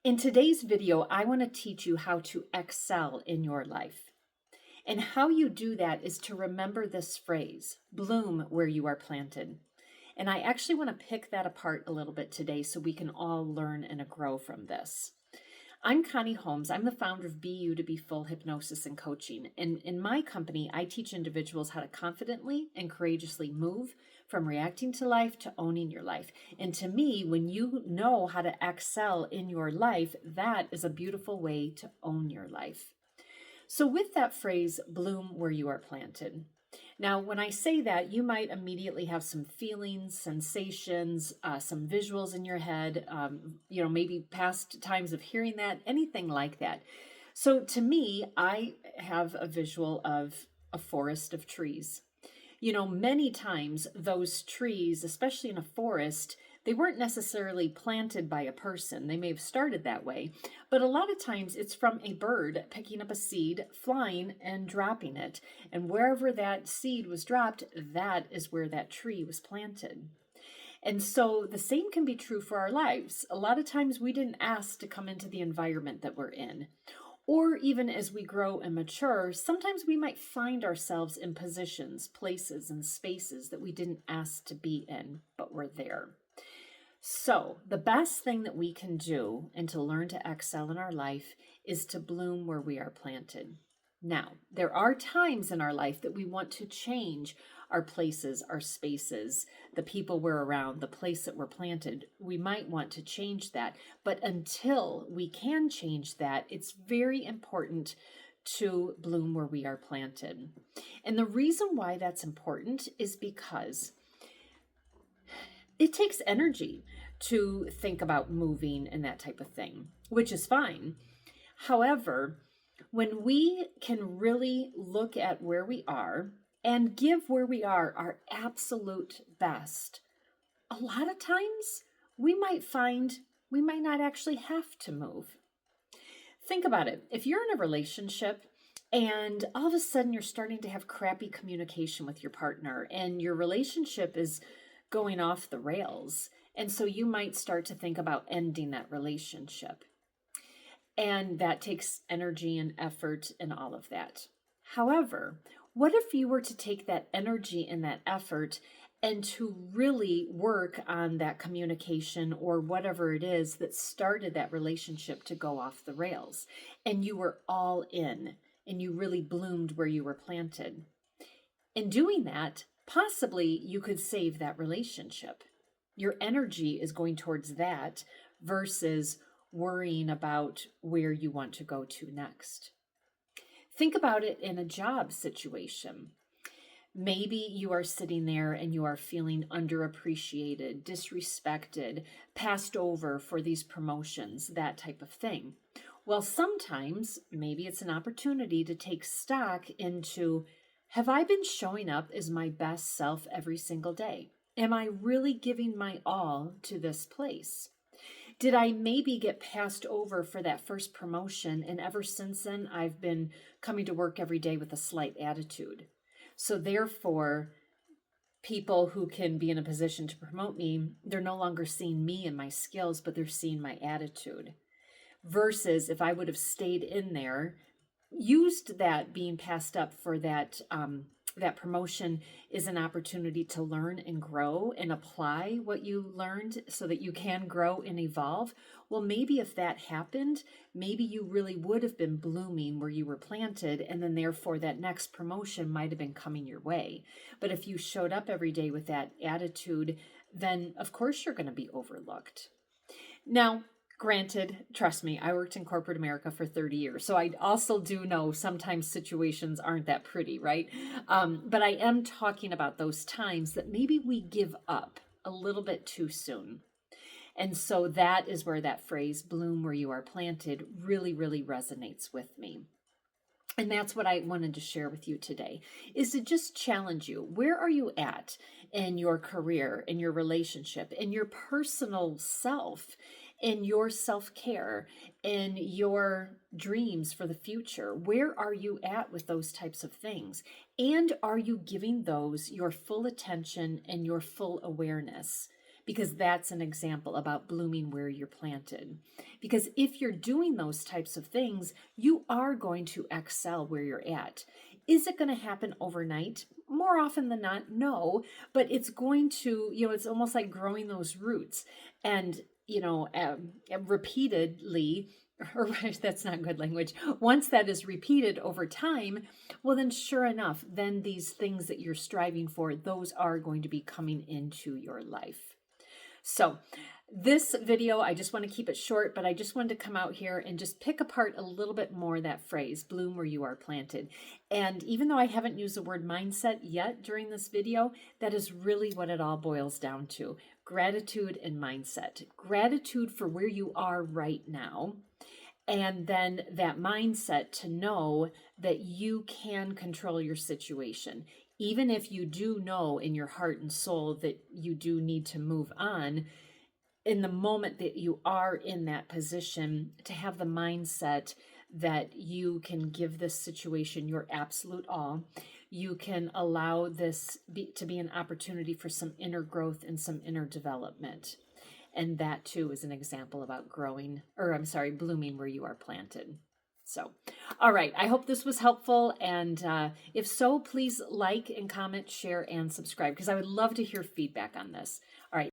In today's video, I want to teach you how to excel in your life. And how you do that is to remember this phrase, bloom where you are planted. And I actually want to pick that apart a little bit today so we can all learn and grow from this. I'm Connie Holmes. I'm the founder of Be You to Be Full Hypnosis and Coaching. And in my company, I teach individuals how to confidently and courageously move from reacting to life to owning your life. And to me, when you know how to excel in your life, that is a beautiful way to own your life. So with that phrase, bloom where you are planted. Now, when I say that, you might immediately have some feelings, sensations, some visuals in your head, maybe past times of hearing that, anything like that. So to me, I have a visual of a forest of trees. Many times those trees, especially in a forest, they weren't necessarily planted by a person. They may have started that way, but a lot of times it's from a bird picking up a seed, flying and dropping it. And wherever that seed was dropped, that is where that tree was planted. And so the same can be true for our lives. A lot of times we didn't ask to come into the environment that we're in. Or even as we grow and mature, sometimes we might find ourselves in positions, places, and spaces that we didn't ask to be in, but were there. So the best thing that we can do and to learn to excel in our life is to bloom where we are planted. Now, there are times in our life that we want to change our places, our spaces, the people we're around, the place that we're planted. We might want to change that. But until we can change that, it's very important to bloom where we are planted. And the reason why that's important is because it takes energy to think about moving and that type of thing, which is fine. However, when we can really look at where we are and give where we are our absolute best, a lot of times we might find we might not actually have to move. Think about it. If you're in a relationship and all of a sudden you're starting to have crappy communication with your partner and your relationship is going off the rails, and so you might start to think about ending that relationship. And that takes energy and effort and all of that. However, what if you were to take that energy and that effort and to really work on that communication or whatever it is that started that relationship to go off the rails, and you were all in and you really bloomed where you were planted? In doing that, possibly you could save that relationship. Your energy is going towards that versus worrying about where you want to go to next. Think about it in a job situation. Maybe you are sitting there and you are feeling underappreciated, disrespected, passed over for these promotions, that type of thing. Well, sometimes maybe it's an opportunity to take stock into, have I been showing up as my best self every single day? Am I really giving my all to this place? Did I maybe get passed over for that first promotion, and ever since then, I've been coming to work every day with a slight attitude? So therefore, people who can be in a position to promote me, they're no longer seeing me and my skills, but they're seeing my attitude. Versus if I would have stayed in there, used that being passed up for that promotion is an opportunity to learn and grow and apply what you learned so that you can grow and evolve. Well, maybe if that happened, maybe you really would have been blooming where you were planted, and then therefore that next promotion might have been coming your way. But if you showed up every day with that attitude, then of course you're going to be overlooked. Now, granted, trust me, I worked in corporate America for 30 years, so I also do know sometimes situations aren't that pretty, right? But I am talking about those times that maybe we give up a little bit too soon. And so that is where that phrase, bloom where you are planted, really, really resonates with me. And that's what I wanted to share with you today, is to just challenge you. Where are you at in your career, in your relationship, in your personal self, in your self-care, in your dreams for the future? Where are you at with those types of things? And are you giving those your full attention and your full awareness? because that's an example about blooming where you're planted. Because if you're doing those types of things, you are going to excel where you're at. Is it going to happen overnight? More often than not, no, but it's going to, it's almost like growing those roots and, repeatedly, or that's not good language. Once that is repeated over time, well, then sure enough, then these things that you're striving for, those are going to be coming into your life. So this video, I just want to keep it short, but I just wanted to come out here and just pick apart a little bit more that phrase, bloom where you are planted. And even though I haven't used the word mindset yet during this video, that is really what it all boils down to. Gratitude and mindset. Gratitude for where you are right now. And then that mindset to know that you can control your situation. Even if you do know in your heart and soul that you do need to move on, in the moment that you are in that position, to have the mindset that you can give this situation your absolute all. You can allow this to be an opportunity for some inner growth and some inner development. And that too is an example about blooming where you are planted. So, all right, I hope this was helpful. And if so, please like and comment, share, and subscribe, because I would love to hear feedback on this. All right.